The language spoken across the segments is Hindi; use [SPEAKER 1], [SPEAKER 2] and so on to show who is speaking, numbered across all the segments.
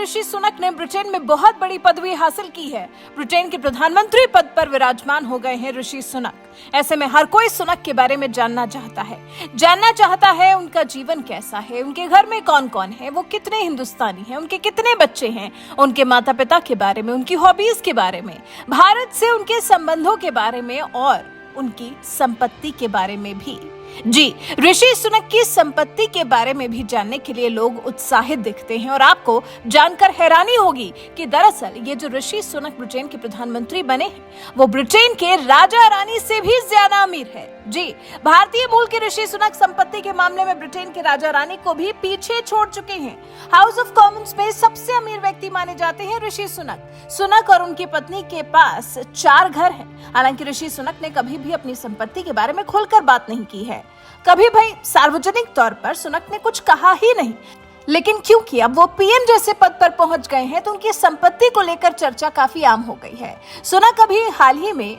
[SPEAKER 1] ऋषि सुनक ने ब्रिटेन में बहुत बड़ी पदवी हासिल की है। ब्रिटेन के प्रधानमंत्री पद पर विराजमान हो गए हैं ऋषि सुनक। ऐसे में हर कोई सुनक के बारे में जानना चाहता है उनका जीवन कैसा है, उनके घर में कौन कौन है, वो कितने हिंदुस्तानी हैं, उनके कितने बच्चे हैं, उनके माता पिता के बारे में, उनकी हॉबीज के बारे में, भारत से उनके संबंधों के बारे में और उनकी संपत्ति के बारे में भी। जी, ऋषि सुनक की संपत्ति के बारे में भी जानने के लिए लोग उत्साहित दिखते हैं और आपको जानकर हैरानी होगी कि दरअसल ये जो ऋषि सुनक ब्रिटेन के प्रधानमंत्री बने हैं वो ब्रिटेन के राजा रानी से भी ज्यादा अमीर है। जी, भारतीय मूल के ऋषि सुनक संपत्ति के मामले में ब्रिटेन के राजा रानी को भी पीछे छोड़ चुके हैं। हाउस ऑफ कॉमन्स में सबसे अमीर व्यक्ति माने जाते हैं ऋषि सुनक और उनकी पत्नी के पास 4 घर हैं। हालांकि ऋषि सुनक ने कभी भी अपनी संपत्ति के बारे में खुलकर बात नहीं की है। कभी भी सार्वजनिक तौर पर सुनक ने कुछ कहा ही नहीं, लेकिन क्योंकि अब वो पीएम जैसे पद पर पहुंच गए हैं तो उनकी संपत्ति को लेकर चर्चा काफी आम हो गई है। सुनक अभी हाल ही में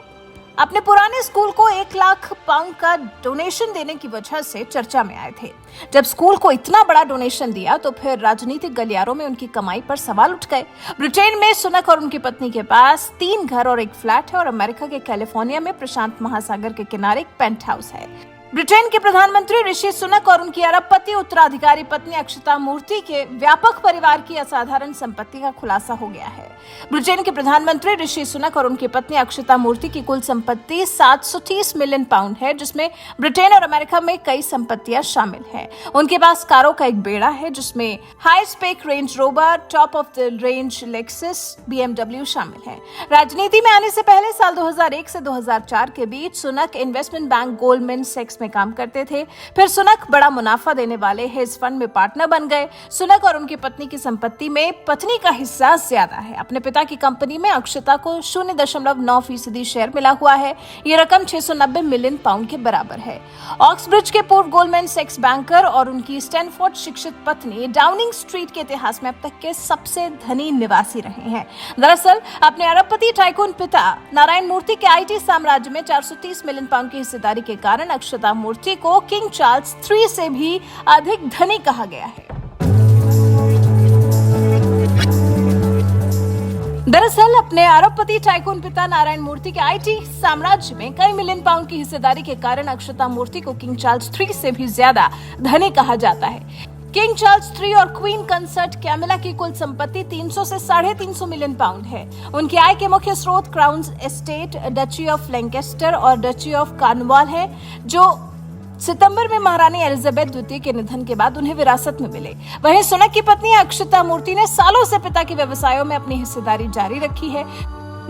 [SPEAKER 1] अपने पुराने स्कूल को 1 लाख पाउंड का डोनेशन देने की वजह से चर्चा में आए थे। जब स्कूल को इतना बड़ा डोनेशन दिया तो फिर राजनीतिक गलियारों में उनकी कमाई पर सवाल उठ गए। ब्रिटेन में सुनक और उनकी पत्नी के पास 3 घर और 1 फ्लैट है और अमेरिका के कैलिफोर्निया में प्रशांत महासागर के किनारे एक पेंट हाउस है। ब्रिटेन के प्रधानमंत्री ऋषि सुनक और उनकी अरबपति उत्तराधिकारी पत्नी अक्षता मूर्ति के व्यापक परिवार की असाधारण संपत्ति का खुलासा हो गया है। ब्रिटेन के प्रधानमंत्री ऋषि सुनक और उनकी पत्नी अक्षता मूर्ति की कुल संपत्ति 730 मिलियन पाउंड है, जिसमें ब्रिटेन और अमेरिका में कई संपत्तियां शामिल हैं। उनके पास कारों का एक बेड़ा है जिसमें high spec Range Rover, top of the range Lexus, BMW शामिल है। राजनीति में आने से पहले साल 2001 से 2004 के बीच सुनक इन्वेस्टमेंट बैंक गोल्डमैन सैक्स में काम करते थे। फिर सुनक बड़ा मुनाफा देने वाले हेज फंड में पार्टनर बन गए। सुनक और उनकी पत्नी की संपत्ति में पत्नी का हिस्सा ज्यादा है। अपने पिता की कंपनी में अक्षता को 0.9% शेयर मिला हुआ है। ये रकम 690 मिलियन पाउंड के बराबर है। ऑक्सब्रिज के पूर्व गोल्डमैन सैक्स बैंकर और उनकी स्टैनफोर्ड शिक्षित पत्नी डाउनिंग स्ट्रीट के इतिहास में अब तक के सबसे धनी निवासी रहे हैं। दरअसल अपने अरबपति टाइकून पिता नारायण मूर्ति के IT साम्राज्य में 430 मिलियन पाउंड की हिस्सेदारी के कारण अक्षता मूर्ति को किंग चार्ल्स III से भी अधिक धनी कहा गया है। दरअसल अपने अरबपति टाइकून पिता नारायण मूर्ति के IT साम्राज्य में कई मिलियन पाउंड की हिस्सेदारी के कारण अक्षता मूर्ति को किंग चार्ल्स III से भी ज्यादा धनी कहा जाता है। किंग चार्ल्स III और क्वीन कंसर्ट कैमिला की कुल संपत्ति 300 से 350 मिलियन पाउंड है। उनकी आय के मुख्य स्रोत crown estate, duchy of Lancaster और डची ऑफ कॉर्नवाल है, जो सितंबर में महारानी एलिजाबेथ द्वितीय के निधन के बाद उन्हें विरासत में मिले। वहीं सुनक की पत्नी अक्षता मूर्ति ने सालों से पिता के व्यवसायों में अपनी हिस्सेदारी जारी रखी है,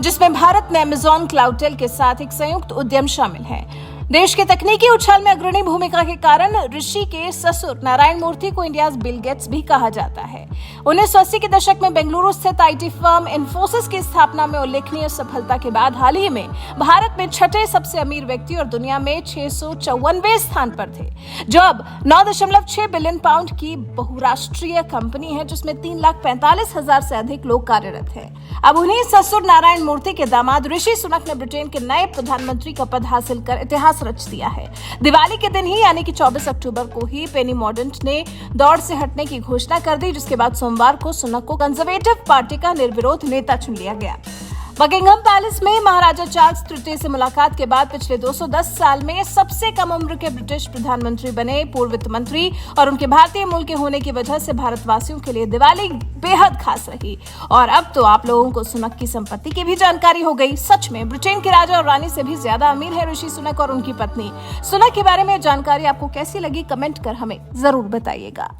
[SPEAKER 1] जिसमें भारत में अमेजॉन क्लाउटेल के साथ एक संयुक्त उद्यम शामिल है। देश के तकनीकी उछाल में अग्रणी भूमिका के कारण ऋषि के ससुर नारायण मूर्ति को इंडियाज बिल गेट्स भी कहा जाता है। 1980 के दशक में बेंगलुरु स्थित IT फर्म इन्फोसिस की स्थापना में उल्लेखनीय सफलता के बाद हाल ही में भारत में 6ठे सबसे अमीर व्यक्ति और दुनिया में 654वें स्थान पर थे, जो अब 9.6 बिलियन पाउंड की बहुराष्ट्रीय कंपनी है, जिसमें 3,45,000 से अधिक लोग कार्यरत हैं। अब उन्हीं ससुर नारायण मूर्ति के दामाद ऋषि सुनक ने ब्रिटेन के नए प्रधानमंत्री का पद हासिल कर इतिहास रच दिया है। दिवाली के दिन ही यानी कि 24 अक्टूबर को ही पेनी मॉर्डेंट ने दौड़ से हटने की घोषणा कर दी, जिसके बाद सोमवार को सुनक को कंजर्वेटिव पार्टी का निर्विरोध नेता चुन लिया गया। बकिंघम पैलेस में महाराजा चार्ल्स III से मुलाकात के बाद पिछले 210 साल में सबसे कम उम्र के ब्रिटिश प्रधानमंत्री बने। पूर्व वित्त मंत्री और उनके भारतीय मूल के होने की वजह से भारतवासियों के लिए दिवाली बेहद खास रही। और अब तो आप लोगों को सुनक की संपत्ति की भी जानकारी हो गई। सच में ब्रिटेन के राजा और रानी से भी ज्यादा अमीर है ऋषि सुनक और उनकी पत्नी। सुनक के बारे में जानकारी आपको कैसी लगी, कमेंट कर हमें जरूर बताइएगा।